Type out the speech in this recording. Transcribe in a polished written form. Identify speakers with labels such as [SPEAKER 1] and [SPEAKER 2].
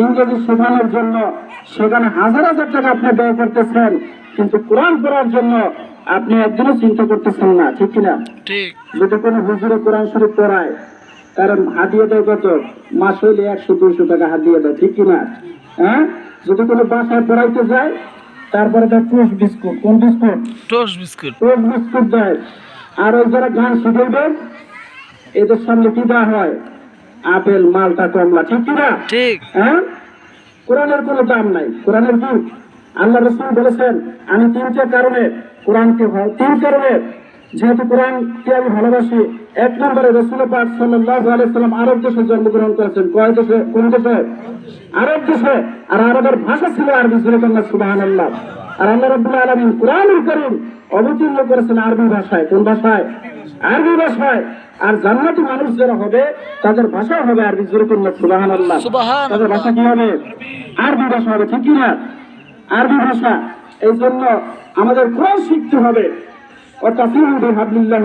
[SPEAKER 1] ইংরেজি শেখানোর জন্য সেখানে হাজার হাজার টাকা আপনি ব্যয় করতেছেন, কিন্তু কোরআন পড়ার জন্য আপনি একদিনও চিন্তা করতেছেন না, ঠিক কিনা?
[SPEAKER 2] ঠিক।
[SPEAKER 1] যদি কোনো হুজুরে কোরআন শরীফ পড়ায়, কারণ হাতিয়ে দেয় কত, মাস হইলে 100-200 টাকা হাতিয়ে দেয়, ঠিক কিনা? হ্যাঁ, যদি কোনো বাসায় পড়াইতে যায়, তারপরে দেয় টোস্ট বিস্কুট। কোন biscuit?
[SPEAKER 2] Toast biscuit.
[SPEAKER 1] Toast biscuit দেয়। আর ওই যারা গান শিখাইবেন, এদের সামনে কি দেওয়া হয়? আপেল, মালটা, কমলা, ঠিক কিনা?
[SPEAKER 2] ঠিক।
[SPEAKER 1] হ্যাঁ, কোরআনের কোনো দাম নাই। কোরআনের কি? আল্লাহ রাসূল বলেছেন, আমি তিনটা কারণে কোরআনকে তিন কারণে যেহেতু কোরআনকে আমি ভালোবাসি। এক নম্বরে রাসূল পাক সাল্লাল্লাহু আলাইহি সাল্লাম আরব দেশে জন্মগ্রহণ করেছেন। কয় দেশে? কোন দেশে? আরব দেশে। আর আরবের ভাষা ছিল আরবি। সুবহানাল্লাহ। আর আল্লাহ রাব্বুল আলামিন কোরআনুল কারীম অবতীর্ণ করেছেন আরবি ভাষায়। কোন ভাষায়? আরবি ভাষায়। আর জান্নাতি মানুষ যারা হবে তাদের ভাষা হবে আরবি। সুবহানাল্লাহ। তাদের ভাষা কি হবে? আরবি ভাষা হবে, ঠিক কিনা? আরবি ভাষা। এই জন্য আমাদের কোরআন শিখতে হবে।